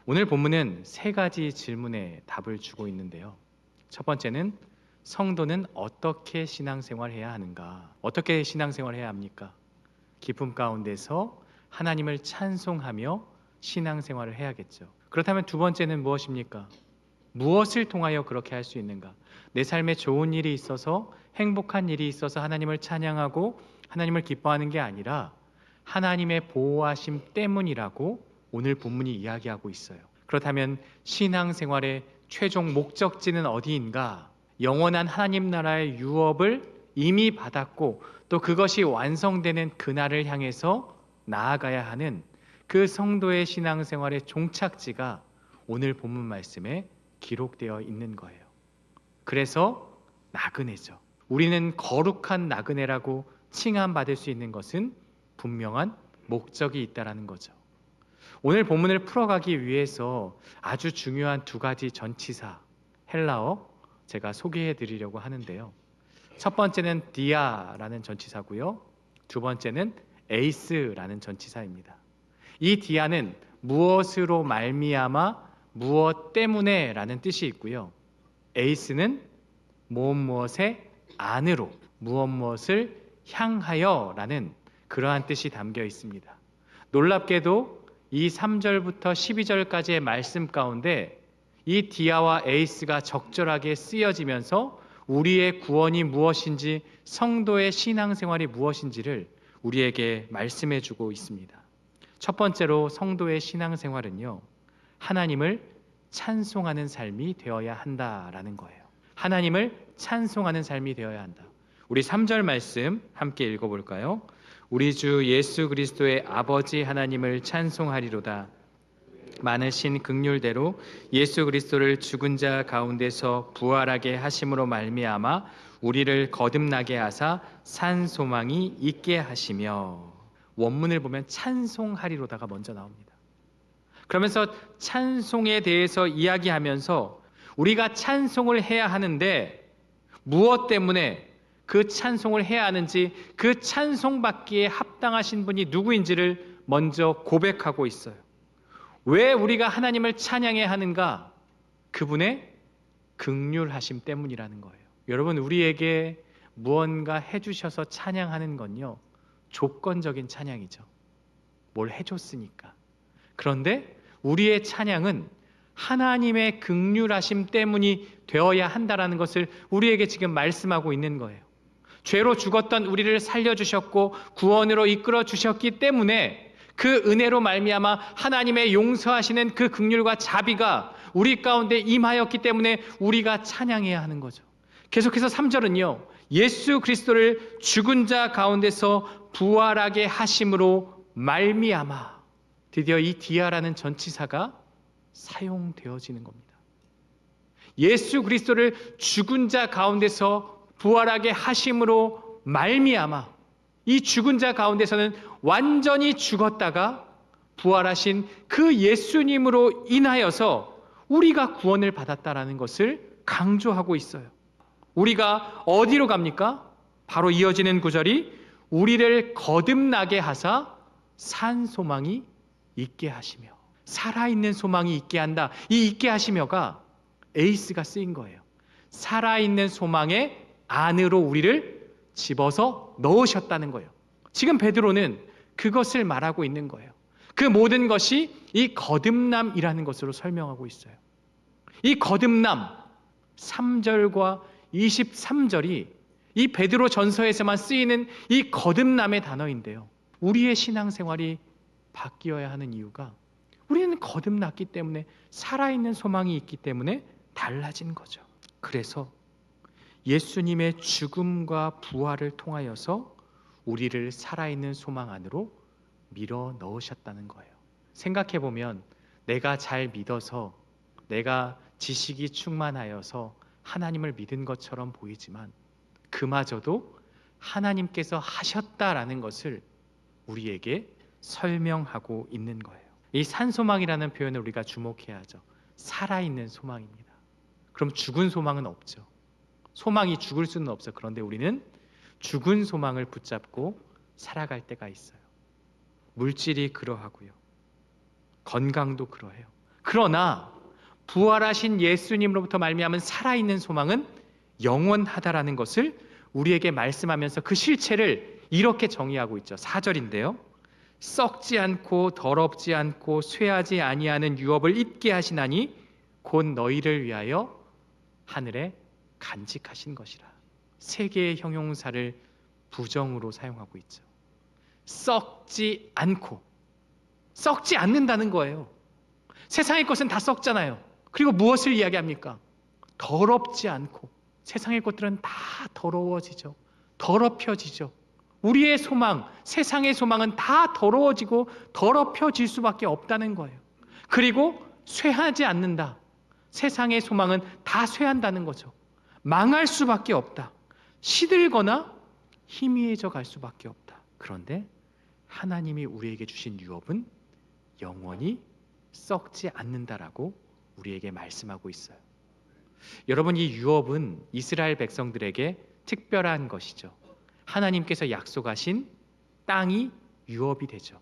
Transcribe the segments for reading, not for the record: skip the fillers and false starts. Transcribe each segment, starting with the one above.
오늘 본문은 세 가지 질문에 답을 주고 있는데요. 첫 번째는 성도는 어떻게 신앙생활해야 하는가? 어떻게 신앙생활해야 합니까? 기쁨 가운데서 하나님을 찬송하며 신앙생활을 해야겠죠. 그렇다면 두 번째는 무엇입니까? 무엇을 통하여 그렇게 할 수 있는가? 내 삶에 좋은 일이 있어서, 행복한 일이 있어서 하나님을 찬양하고 하나님을 기뻐하는 게 아니라 하나님의 보호하심 때문이라고 오늘 본문이 이야기하고 있어요. 그렇다면 신앙생활의 최종 목적지는 어디인가? 영원한 하나님 나라의 유업을 이미 받았고 또 그것이 완성되는 그날을 향해서 나아가야 하는 그 성도의 신앙생활의 종착지가 오늘 본문 말씀에 기록되어 있는 거예요. 그래서 나그네죠. 우리는 거룩한 나그네라고 칭함받을 수 있는 것은 분명한 목적이 있다는 거죠. 오늘 본문을 풀어가기 위해서 아주 중요한 두 가지 전치사 헬라어 제가 소개해 드리려고 하는데요. 첫 번째는 디아라는 전치사고요. 두 번째는 에이스라는 전치사입니다. 이 디아는 무엇으로 말미암아 무엇 때문에 라는 뜻이 있고요. 에이스는 무엇의 안으로 무엇을 향하여 라는 그러한 뜻이 담겨 있습니다. 놀랍게도 이 3절부터 12절까지의 말씀 가운데 이 디아와 에이스가 적절하게 쓰여지면서 우리의 구원이 무엇인지, 성도의 신앙생활이 무엇인지를 우리에게 말씀해 주고 있습니다. 첫 번째로 성도의 신앙생활은요, 하나님을 찬송하는 삶이 되어야 한다라는 거예요. 하나님을 찬송하는 삶이 되어야 한다. 우리 3절 말씀 함께 읽어볼까요? 우리 주 예수 그리스도의 아버지 하나님을 찬송하리로다. 많으신 긍휼대로 예수 그리스도를 죽은 자 가운데서 부활하게 하심으로 말미암아 우리를 거듭나게 하사 산 소망이 있게 하시며. 원문을 보면 찬송하리로다가 먼저 나옵니다. 그러면서 찬송에 대해서 이야기하면서 우리가 찬송을 해야 하는데 무엇 때문에 그 찬송을 해야 하는지, 그 찬송받기에 합당하신 분이 누구인지를 먼저 고백하고 있어요. 왜 우리가 하나님을 찬양해야 하는가? 그분의 긍휼하심 때문이라는 거예요. 여러분, 우리에게 무언가 해주셔서 찬양하는 건요, 조건적인 찬양이죠. 뭘 해줬으니까. 그런데 우리의 찬양은 하나님의 긍휼하심 때문이 되어야 한다는 것을 우리에게 지금 말씀하고 있는 거예요. 죄로 죽었던 우리를 살려주셨고 구원으로 이끌어 주셨기 때문에 그 은혜로 말미암아 하나님의 용서하시는 그 긍휼과 자비가 우리 가운데 임하였기 때문에 우리가 찬양해야 하는 거죠. 계속해서 3절은요, 예수 그리스도를 죽은 자 가운데서 부활하게 하심으로 말미암아. 드디어 이 디아라는 전치사가 사용되어지는 겁니다. 예수 그리스도를 죽은 자 가운데서 부활하게 하심으로 말미암아. 이 죽은 자 가운데서는 완전히 죽었다가 부활하신 그 예수님으로 인하여서 우리가 구원을 받았다라는 것을 강조하고 있어요. 우리가 어디로 갑니까? 바로 이어지는 구절이 우리를 거듭나게 하사 산 소망이 있게 하시며. 살아있는 소망이 있게 한다. 이 있게 하시며가 에이스가 쓰인 거예요. 살아있는 소망의 안으로 우리를 집어서 넣으셨다는 거예요. 지금 베드로는 그것을 말하고 있는 거예요. 그 모든 것이 이 거듭남이라는 것으로 설명하고 있어요. 이 거듭남 3절과 23절이 이 베드로 전서에서만 쓰이는 이 거듭남의 단어인데요. 우리의 신앙생활이 바뀌어야 하는 이유가 우리는 거듭났기 때문에, 살아있는 소망이 있기 때문에 달라진 거죠. 그래서 예수님의 죽음과 부활을 통하여서 우리를 살아있는 소망 안으로 밀어 넣으셨다는 거예요. 생각해보면 내가 잘 믿어서, 내가 지식이 충만하여서 하나님을 믿은 것처럼 보이지만 그마저도 하나님께서 하셨다라는 것을 우리에게 설명하고 있는 거예요. 이 산소망이라는 표현을 우리가 주목해야 하죠. 살아있는 소망입니다. 그럼 죽은 소망은 없죠. 소망이 죽을 수는 없어요. 그런데 우리는 죽은 소망을 붙잡고 살아갈 때가 있어요. 물질이 그러하고요. 건강도 그러해요. 그러나 부활하신 예수님으로부터 말미암은 살아있는 소망은 영원하다라는 것을 우리에게 말씀하면서 그 실체를 이렇게 정의하고 있죠. 4절인데요. 썩지 않고 더럽지 않고 쇠하지 아니하는 유업을 잊게 하시나니 곧 너희를 위하여 하늘에 간직하신 것이라. 세 개의 형용사를 부정으로 사용하고 있죠. 썩지 않고, 썩지 않는다는 거예요. 세상의 것은 다 썩잖아요. 그리고 무엇을 이야기합니까? 더럽지 않고. 세상의 것들은 다 더러워지죠. 더럽혀지죠. 우리의 소망, 세상의 소망은 다 더러워지고 더럽혀질 수밖에 없다는 거예요. 그리고 쇠하지 않는다. 세상의 소망은 다 쇠한다는 거죠. 망할 수밖에 없다. 시들거나 희미해져 갈 수밖에 없다. 그런데 하나님이 우리에게 주신 유업은 영원히 썩지 않는다라고 우리에게 말씀하고 있어요. 여러분, 이 유업은 이스라엘 백성들에게 특별한 것이죠. 하나님께서 약속하신 땅이 유업이 되죠.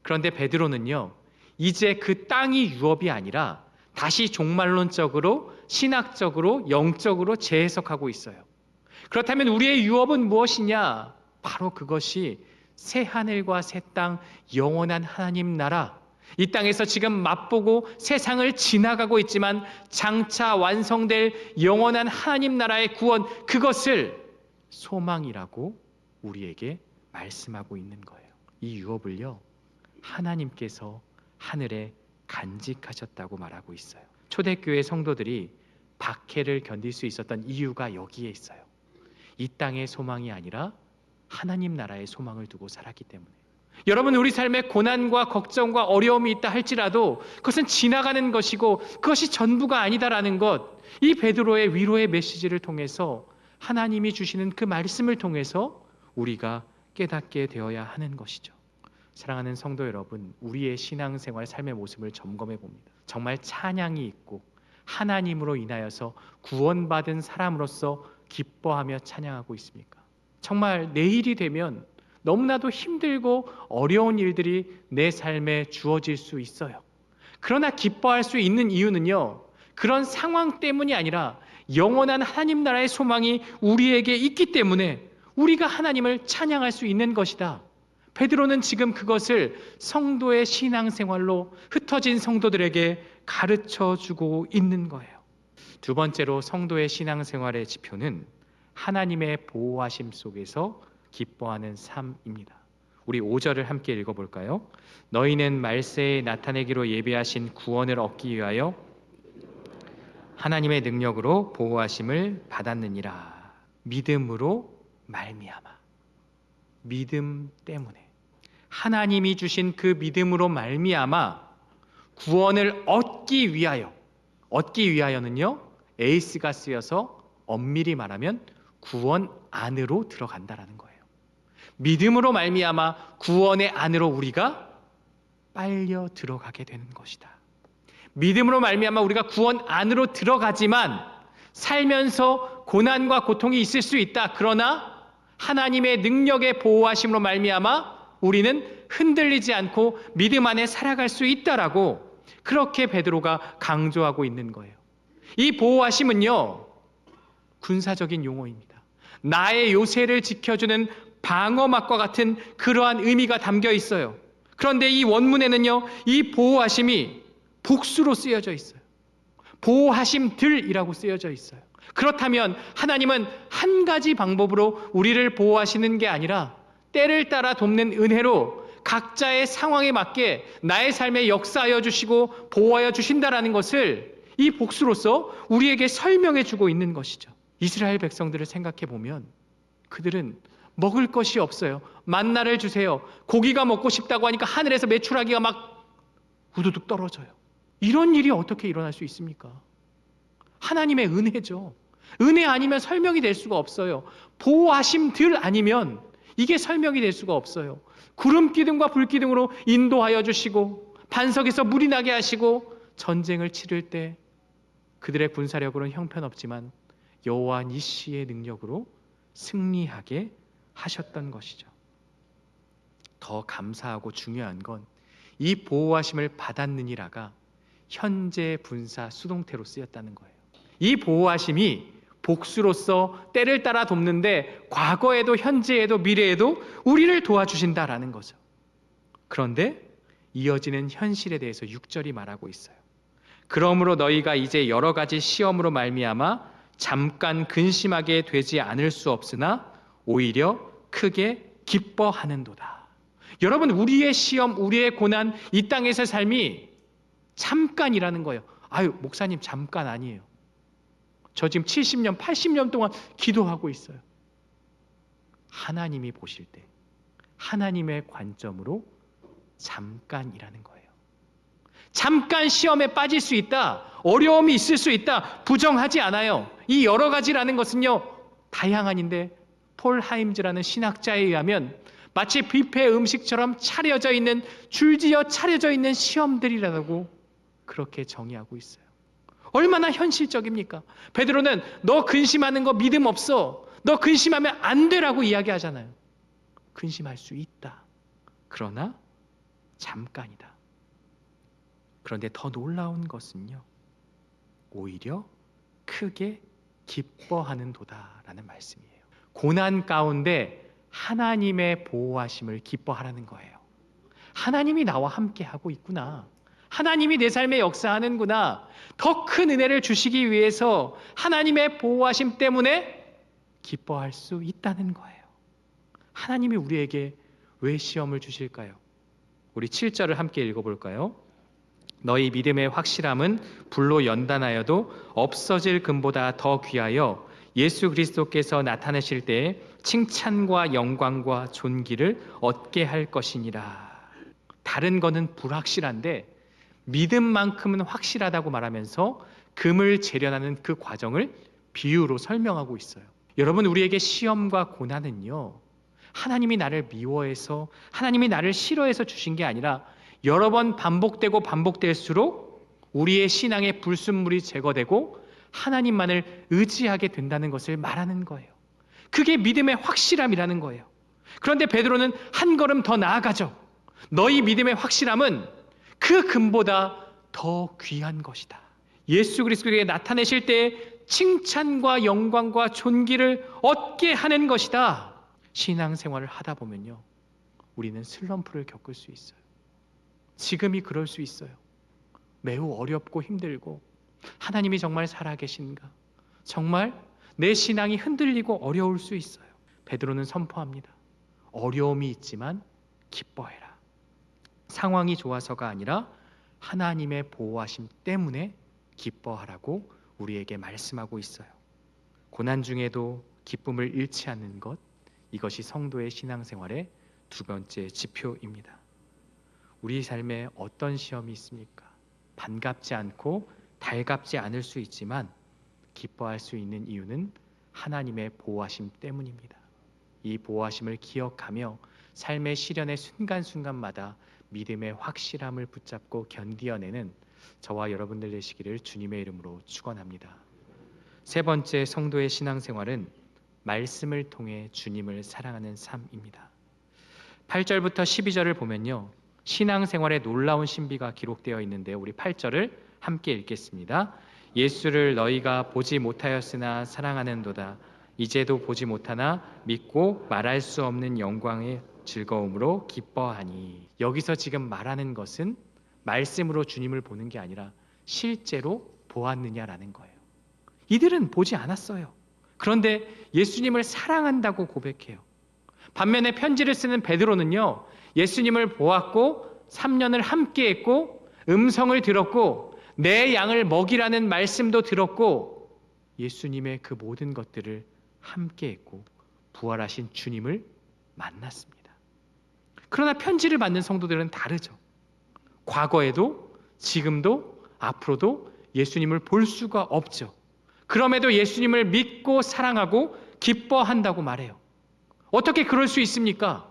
그런데 베드로는요, 이제 그 땅이 유업이 아니라 다시 종말론적으로, 신학적으로, 영적으로 재해석하고 있어요. 그렇다면 우리의 유업은 무엇이냐? 바로 그것이 새 하늘과 새 땅, 영원한 하나님 나라, 이 땅에서 지금 맛보고 세상을 지나가고 있지만 장차 완성될 영원한 하나님 나라의 구원, 그것을 소망이라고 우리에게 말씀하고 있는 거예요. 이 유업을요, 하나님께서 하늘에 간직하셨다고 말하고 있어요. 초대교회 성도들이 박해를 견딜 수 있었던 이유가 여기에 있어요. 이 땅의 소망이 아니라 하나님 나라의 소망을 두고 살았기 때문에. 여러분, 우리 삶에 고난과 걱정과 어려움이 있다 할지라도 그것은 지나가는 것이고 그것이 전부가 아니다라는 것, 이 베드로의 위로의 메시지를 통해서, 하나님이 주시는 그 말씀을 통해서 우리가 깨닫게 되어야 하는 것이죠. 사랑하는 성도 여러분, 우리의 신앙생활, 삶의 모습을 점검해 봅니다. 정말 찬양이 있고 하나님으로 인하여서 구원받은 사람으로서 기뻐하며 찬양하고 있습니까? 정말 내일이 되면 너무나도 힘들고 어려운 일들이 내 삶에 주어질 수 있어요. 그러나 기뻐할 수 있는 이유는요, 그런 상황 때문이 아니라 영원한 하나님 나라의 소망이 우리에게 있기 때문에 우리가 하나님을 찬양할 수 있는 것이다. 베드로는 지금 그것을 성도의 신앙생활로 흩어진 성도들에게 가르쳐주고 있는 거예요. 두 번째로 성도의 신앙생활의 지표는 하나님의 보호하심 속에서 기뻐하는 삶입니다. 우리 5절을 함께 읽어볼까요? 너희는 말세에 나타내기로 예비하신 구원을 얻기 위하여 하나님의 능력으로 보호하심을 받았느니라. 믿음으로 말미암아. 믿음 때문에, 하나님이 주신 그 믿음으로 말미암아 구원을 얻기 위하여는요, 에이스가 쓰여서 엄밀히 말하면 구원 안으로 들어간다라는 거예요. 믿음으로 말미암아 구원의 안으로 우리가 빨려 들어가게 되는 것이다. 믿음으로 말미암아 우리가 구원 안으로 들어가지만 살면서 고난과 고통이 있을 수 있다. 그러나 하나님의 능력의 보호하심으로 말미암아 우리는 흔들리지 않고 믿음 안에 살아갈 수 있다라고, 그렇게 베드로가 강조하고 있는 거예요. 이 보호하심은요, 군사적인 용어입니다. 나의 요새를 지켜주는 방어막과 같은 그러한 의미가 담겨 있어요. 그런데 이 원문에는요, 이 보호하심이 복수로 쓰여져 있어요. 보호하심들이라고 쓰여져 있어요. 그렇다면 하나님은 한 가지 방법으로 우리를 보호하시는 게 아니라 때를 따라 돕는 은혜로 각자의 상황에 맞게 나의 삶에 역사하여 주시고 보호하여 주신다라는 것을 이 복수로서 우리에게 설명해 주고 있는 것이죠. 이스라엘 백성들을 생각해 보면 그들은 먹을 것이 없어요. 만나를 주세요. 고기가 먹고 싶다고 하니까 하늘에서 메추라기가 막 우두둑 떨어져요. 이런 일이 어떻게 일어날 수 있습니까? 하나님의 은혜죠. 은혜 아니면 설명이 될 수가 없어요. 보호하심들 아니면 이게 설명이 될 수가 없어요. 구름 기둥과 불 기둥으로 인도하여 주시고 반석에서 물이 나게 하시고 전쟁을 치를 때 그들의 군사력으로는 형편없지만 여호와 니시의 능력으로 승리하게 하셨던 것이죠. 더 감사하고 중요한 건 이 보호하심을 받았느니라가 현재 분사 수동태로 쓰였다는 거예요. 이 보호하심이 복수로서 때를 따라 돕는데 과거에도 현재에도 미래에도 우리를 도와주신다라는 거죠. 그런데 이어지는 현실에 대해서 6절이 말하고 있어요. 그러므로 너희가 이제 여러 가지 시험으로 말미암아 잠깐 근심하게 되지 않을 수 없으나 오히려 크게 기뻐하는도다. 여러분, 우리의 시험, 우리의 고난, 이 땅에서의 삶이 잠깐이라는 거예요. 아유, 목사님 잠깐 아니에요. 저 지금 70년, 80년 동안 기도하고 있어요. 하나님이 보실 때 하나님의 관점으로 잠깐이라는 거예요. 잠깐 시험에 빠질 수 있다. 어려움이 있을 수 있다. 부정하지 않아요. 이 여러 가지라는 것은요, 다양한인데 폴 하임즈라는 신학자에 의하면 마치 뷔페 음식처럼 차려져 있는, 줄지어 차려져 있는 시험들이라고 그렇게 정의하고 있어요. 얼마나 현실적입니까? 베드로는 너 근심하는 거 믿음 없어. 너 근심하면 안 되라고 이야기하잖아요. 근심할 수 있다. 그러나 잠깐이다. 그런데 더 놀라운 것은요, 오히려 크게 기뻐하는 도다라는 말씀이에요. 고난 가운데 하나님의 보호하심을 기뻐하라는 거예요. 하나님이 나와 함께 하고 있구나. 하나님이 내 삶에 역사하는구나. 더 큰 은혜를 주시기 위해서 하나님의 보호하심 때문에 기뻐할 수 있다는 거예요. 하나님이 우리에게 왜 시험을 주실까요? 우리 7절을 함께 읽어볼까요? 너희 믿음의 확실함은 불로 연단하여도 없어질 금보다 더 귀하여 예수 그리스도께서 나타나실 때에 칭찬과 영광과 존귀를 얻게 할 것이니라. 다른 거는 불확실한데 믿음만큼은 확실하다고 말하면서 금을 재련하는 그 과정을 비유로 설명하고 있어요. 여러분, 우리에게 시험과 고난은요, 하나님이 나를 미워해서, 하나님이 나를 싫어해서 주신 게 아니라 여러 번 반복되고 반복될수록 우리의 신앙의 불순물이 제거되고 하나님만을 의지하게 된다는 것을 말하는 거예요. 그게 믿음의 확실함이라는 거예요. 그런데 베드로는 한 걸음 더 나아가죠. 너희 믿음의 확실함은 그 금보다 더 귀한 것이다. 예수 그리스도에게 나타내실 때 칭찬과 영광과 존귀를 얻게 하는 것이다. 신앙생활을 하다 보면요, 우리는 슬럼프를 겪을 수 있어요. 지금이 그럴 수 있어요. 매우 어렵고 힘들고, 하나님이 정말 살아계신가? 정말 내 신앙이 흔들리고 어려울 수 있어요. 베드로는 선포합니다. 어려움이 있지만 기뻐해라. 상황이 좋아서가 아니라 하나님의 보호하심 때문에 기뻐하라고 우리에게 말씀하고 있어요. 고난 중에도 기쁨을 잃지 않는 것, 이것이 성도의 신앙생활의 두 번째 지표입니다. 우리 삶에 어떤 시험이 있습니까? 반갑지 않고 달갑지 않을 수 있지만 기뻐할 수 있는 이유는 하나님의 보호하심 때문입니다. 이 보호하심을 기억하며 삶의 시련의 순간순간마다 믿음의 확실함을 붙잡고 견디어내는 저와 여러분들 되시기를 주님의 이름으로 축원합니다. 세 번째 성도의 신앙생활은 말씀을 통해 주님을 사랑하는 삶입니다. 8절부터 12절을 보면요, 신앙생활의 놀라운 신비가 기록되어 있는데요, 우리 8절을 함께 읽겠습니다. 예수를 너희가 보지 못하였으나 사랑하는도다. 이제도 보지 못하나 믿고 말할 수 없는 영광의 즐거움으로 기뻐하니. 여기서 지금 말하는 것은 말씀으로 주님을 보는 게 아니라 실제로 보았느냐라는 거예요. 이들은 보지 않았어요. 그런데 예수님을 사랑한다고 고백해요. 반면에 편지를 쓰는 베드로는요, 예수님을 보았고 3년을 함께했고 음성을 들었고 내 양을 먹이라는 말씀도 들었고 예수님의 그 모든 것들을 함께했고 부활하신 주님을 만났습니다. 그러나 편지를 받는 성도들은 다르죠. 과거에도 지금도 앞으로도 예수님을 볼 수가 없죠. 그럼에도 예수님을 믿고 사랑하고 기뻐한다고 말해요. 어떻게 그럴 수 있습니까?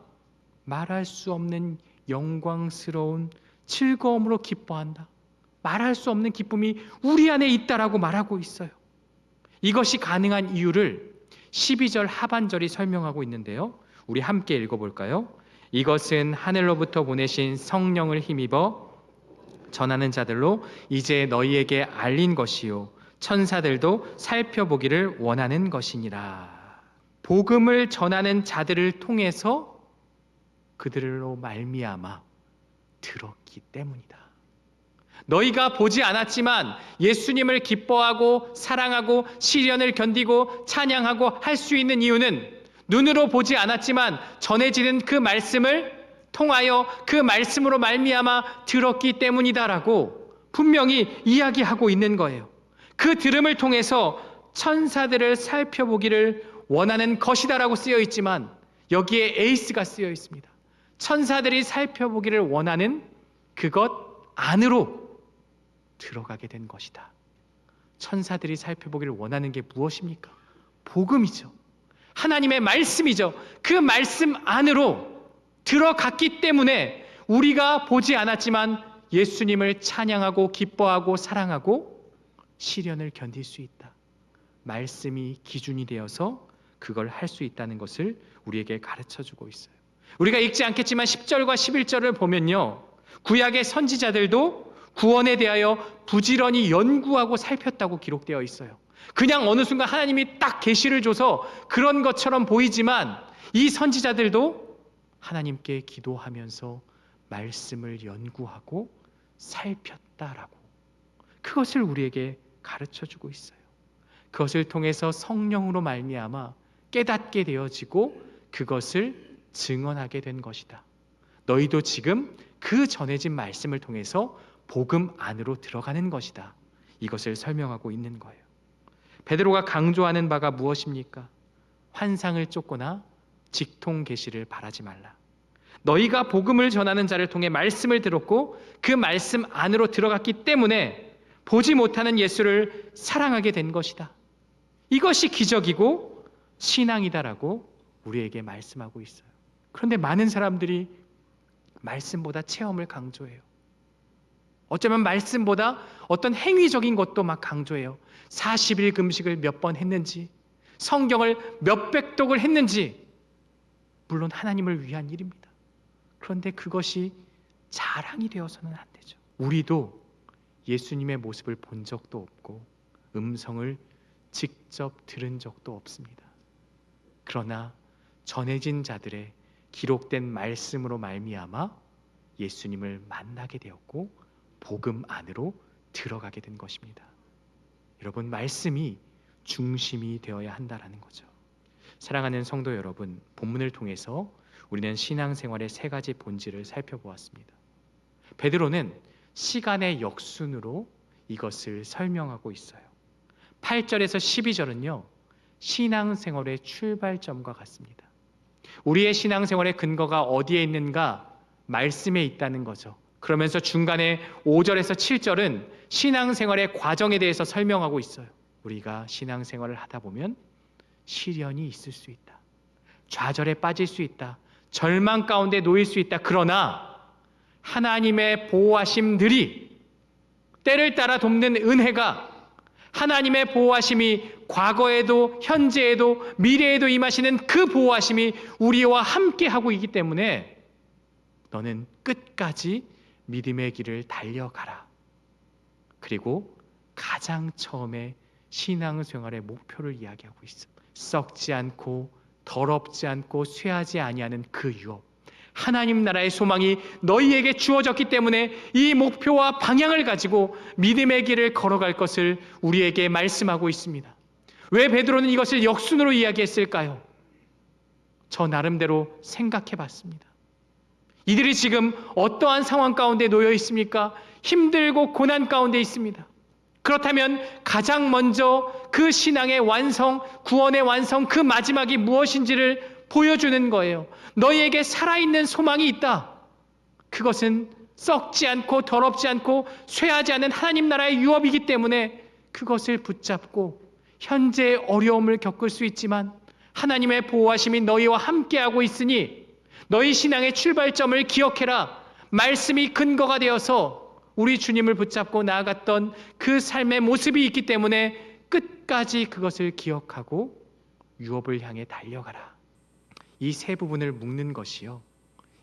말할 수 없는 영광스러운 즐거움으로 기뻐한다. 말할 수 없는 기쁨이 우리 안에 있다라고 말하고 있어요. 이것이 가능한 이유를 12절 하반절이 설명하고 있는데요, 우리 함께 읽어볼까요? 이것은 하늘로부터 보내신 성령을 힘입어 전하는 자들로 이제 너희에게 알린 것이요 천사들도 살펴보기를 원하는 것이니라. 복음을 전하는 자들을 통해서 그들로 말미암아 들었기 때문이다. 너희가 보지 않았지만 예수님을 기뻐하고 사랑하고 시련을 견디고 찬양하고 할 수 있는 이유는 눈으로 보지 않았지만 전해지는 그 말씀을 통하여 그 말씀으로 말미암아 들었기 때문이다라고 분명히 이야기하고 있는 거예요. 그 들음을 통해서 천사들을 살펴보기를 원하는 것이다라고 쓰여 있지만 여기에 에이스가 쓰여 있습니다. 천사들이 살펴보기를 원하는 그것 안으로 들어가게 된 것이다. 천사들이 살펴보기를 원하는 게 무엇입니까? 복음이죠. 하나님의 말씀이죠. 그 말씀 안으로 들어갔기 때문에 우리가 보지 않았지만 예수님을 찬양하고 기뻐하고 사랑하고 시련을 견딜 수 있다. 말씀이 기준이 되어서 그걸 할 수 있다는 것을 우리에게 가르쳐주고 있어요. 우리가 읽지 않겠지만 10절과 11절을 보면요, 구약의 선지자들도 구원에 대하여 부지런히 연구하고 살폈다고 기록되어 있어요. 그냥 어느 순간 하나님이 딱 계시를 줘서 그런 것처럼 보이지만 이 선지자들도 하나님께 기도하면서 말씀을 연구하고 살폈다라고, 그것을 우리에게 가르쳐주고 있어요. 그것을 통해서 성령으로 말미암아 깨닫게 되어지고 그것을 증언하게 된 것이다. 너희도 지금 그 전해진 말씀을 통해서 복음 안으로 들어가는 것이다. 이것을 설명하고 있는 거예요. 베드로가 강조하는 바가 무엇입니까? 환상을 쫓거나 직통 계시를 바라지 말라. 너희가 복음을 전하는 자를 통해 말씀을 들었고 그 말씀 안으로 들어갔기 때문에 보지 못하는 예수를 사랑하게 된 것이다. 이것이 기적이고 신앙이다라고 우리에게 말씀하고 있어요. 그런데 많은 사람들이 말씀보다 체험을 강조해요. 어쩌면 말씀보다 어떤 행위적인 것도 막 강조해요. 40일 금식을 몇 번 했는지, 성경을 몇백 독을 했는지, 물론 하나님을 위한 일입니다. 그런데 그것이 자랑이 되어서는 안 되죠. 우리도 예수님의 모습을 본 적도 없고 음성을 직접 들은 적도 없습니다. 그러나 전해진 자들의 기록된 말씀으로 말미암아 예수님을 만나게 되었고 복음 안으로 들어가게 된 것입니다. 여러분, 말씀이 중심이 되어야 한다라는 거죠. 사랑하는 성도 여러분, 본문을 통해서 우리는 신앙생활의 세 가지 본질을 살펴보았습니다. 베드로는 시간의 역순으로 이것을 설명하고 있어요. 8절에서 12절은요, 신앙생활의 출발점과 같습니다. 우리의 신앙생활의 근거가 어디에 있는가? 말씀에 있다는 거죠. 그러면서 중간에 5절에서 7절은 신앙생활의 과정에 대해서 설명하고 있어요. 우리가 신앙생활을 하다 보면 시련이 있을 수 있다. 좌절에 빠질 수 있다. 절망 가운데 놓일 수 있다. 그러나 하나님의 보호하심들이, 때를 따라 돕는 은혜가, 하나님의 보호하심이 과거에도 현재에도 미래에도 임하시는 그 보호하심이 우리와 함께 하고 있기 때문에 너는 끝까지 믿음의 길을 달려가라. 그리고 가장 처음에 신앙생활의 목표를 이야기하고 있어. 썩지 않고 더럽지 않고 쇠하지 아니하는 그 유업, 하나님 나라의 소망이 너희에게 주어졌기 때문에 이 목표와 방향을 가지고 믿음의 길을 걸어갈 것을 우리에게 말씀하고 있습니다. 왜 베드로는 이것을 역순으로 이야기했을까요? 저 나름대로 생각해 봤습니다. 이들이 지금 어떠한 상황 가운데 놓여 있습니까? 힘들고 고난 가운데 있습니다. 그렇다면 가장 먼저 그 신앙의 완성, 구원의 완성, 그 마지막이 무엇인지를 보여주는 거예요. 너희에게 살아있는 소망이 있다. 그것은 썩지 않고 더럽지 않고 쇠하지 않은 하나님 나라의 유업이기 때문에 그것을 붙잡고 현재의 어려움을 겪을 수 있지만 하나님의 보호하심이 너희와 함께하고 있으니 너희 신앙의 출발점을 기억해라. 말씀이 근거가 되어서 우리 주님을 붙잡고 나아갔던 그 삶의 모습이 있기 때문에 끝까지 그것을 기억하고 유업을 향해 달려가라. 이 세 부분을 묶는 것이요,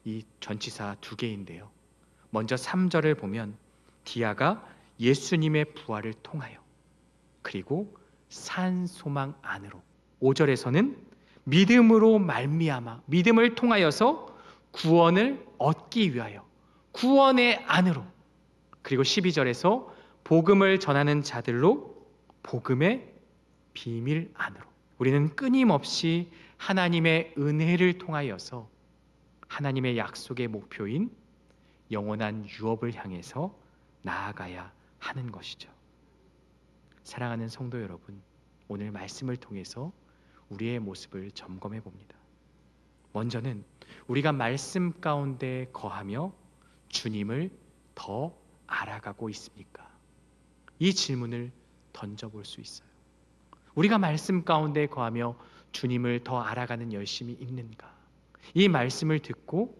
이 전치사 두 개인데요. 먼저 3절을 보면 디아가 예수님의 부활을 통하여, 그리고 산 소망 안으로, 5절에서는 믿음으로 말미암아, 믿음을 통하여서 구원을 얻기 위하여 구원의 안으로, 그리고 12절에서 복음을 전하는 자들로 복음의 비밀 안으로, 우리는 끊임없이 하나님의 은혜를 통하여서 하나님의 약속의 목표인 영원한 유업을 향해서 나아가야 하는 것이죠. 사랑하는 성도 여러분, 오늘 말씀을 통해서 우리의 모습을 점검해 봅니다. 먼저는 우리가 말씀 가운데 거하며 주님을 더 알아가고 있습니까? 이 질문을 던져볼 수 있어요. 우리가 말씀 가운데 거하며 주님을 더 알아가는 열심이 있는가? 이 말씀을 듣고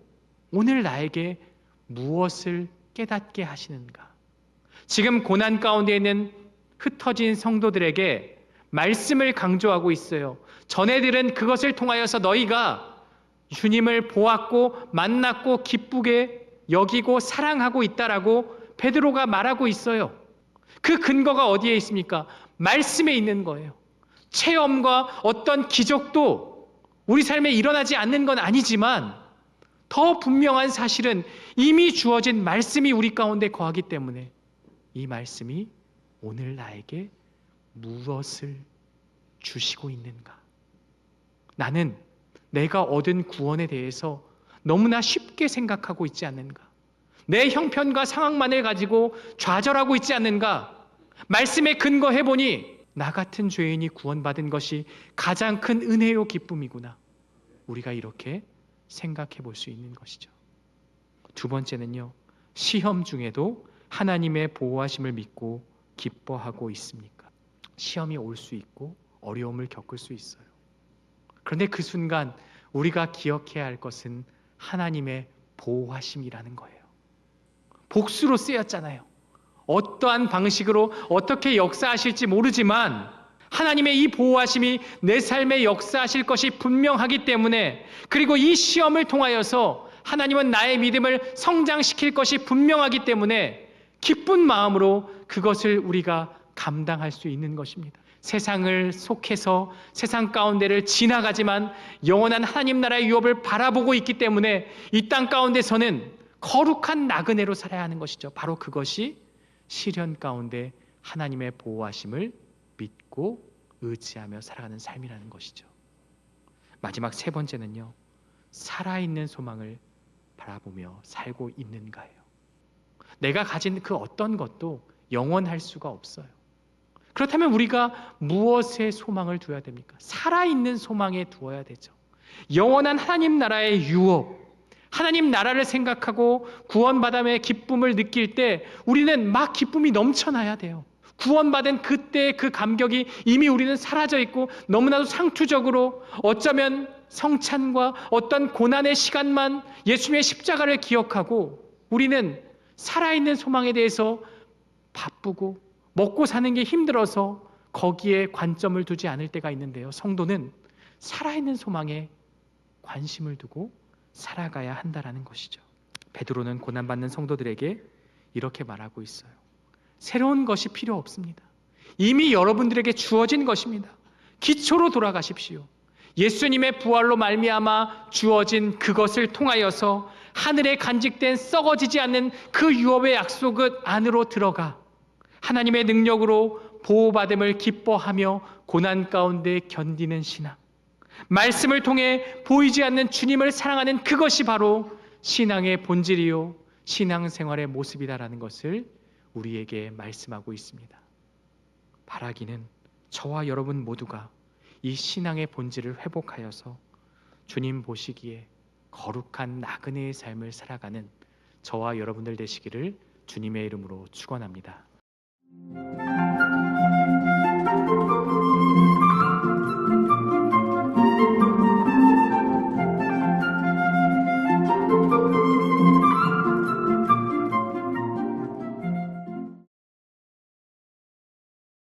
오늘 나에게 무엇을 깨닫게 하시는가? 지금 고난 가운데 있는 흩어진 성도들에게 말씀을 강조하고 있어요. 전에 들은 그것을 통하여서 너희가 주님을 보았고 만났고 기쁘게 여기고 사랑하고 있다라고 베드로가 말하고 있어요. 그 근거가 어디에 있습니까? 말씀에 있는 거예요. 체험과 어떤 기적도 우리 삶에 일어나지 않는 건 아니지만 더 분명한 사실은 이미 주어진 말씀이 우리 가운데 거하기 때문에 이 말씀이 오늘 나에게 무엇을 주시고 있는가? 나는 내가 얻은 구원에 대해서 너무나 쉽게 생각하고 있지 않는가? 내 형편과 상황만을 가지고 좌절하고 있지 않는가? 말씀에 근거해보니 나 같은 죄인이 구원받은 것이 가장 큰 은혜요 기쁨이구나. 우리가 이렇게 생각해 볼 수 있는 것이죠. 두 번째는요, 시험 중에도 하나님의 보호하심을 믿고 기뻐하고 있습니까? 시험이 올 수 있고 어려움을 겪을 수 있어요. 그런데 그 순간 우리가 기억해야 할 것은 하나님의 보호하심이라는 거예요. 복수로 쓰였잖아요. 어떠한 방식으로 어떻게 역사하실지 모르지만 하나님의 이 보호하심이 내 삶에 역사하실 것이 분명하기 때문에, 그리고 이 시험을 통하여서 하나님은 나의 믿음을 성장시킬 것이 분명하기 때문에 기쁜 마음으로 그것을 우리가 감당할 수 있는 것입니다. 세상을 속해서 세상 가운데를 지나가지만 영원한 하나님 나라의 유업을 바라보고 있기 때문에 이 땅 가운데서는 거룩한 나그네로 살아야 하는 것이죠. 바로 그것이 시련 가운데 하나님의 보호하심을 믿고 의지하며 살아가는 삶이라는 것이죠. 마지막 세 번째는요, 살아있는 소망을 바라보며 살고 있는가예요. 내가 가진 그 어떤 것도 영원할 수가 없어요. 그렇다면 우리가 무엇에 소망을 두어야 됩니까? 살아있는 소망에 두어야 되죠. 영원한 하나님 나라의 유업, 하나님 나라를 생각하고 구원받음의 기쁨을 느낄 때 우리는 막 기쁨이 넘쳐나야 돼요. 구원받은 그때의 그 감격이 이미 우리는 사라져 있고 너무나도 상투적으로 어쩌면 성찬과 어떤 고난의 시간만 예수님의 십자가를 기억하고 우리는 살아있는 소망에 대해서 바쁘고 먹고 사는 게 힘들어서 거기에 관점을 두지 않을 때가 있는데요. 성도는 살아있는 소망에 관심을 두고 살아가야 한다라는 것이죠. 베드로는 고난받는 성도들에게 이렇게 말하고 있어요. 새로운 것이 필요 없습니다. 이미 여러분들에게 주어진 것입니다. 기초로 돌아가십시오. 예수님의 부활로 말미암아 주어진 그것을 통하여서 하늘에 간직된 썩어지지 않는 그 유업의 약속 안으로 들어가 하나님의 능력으로 보호받음을 기뻐하며 고난 가운데 견디는 신앙, 말씀을 통해 보이지 않는 주님을 사랑하는 그것이 바로 신앙의 본질이요 신앙생활의 모습이다라는 것을 우리에게 말씀하고 있습니다. 바라기는 저와 여러분 모두가 이 신앙의 본질을 회복하여서 주님 보시기에 거룩한 나그네의 삶을 살아가는 저와 여러분들 되시기를 주님의 이름으로 축원합니다.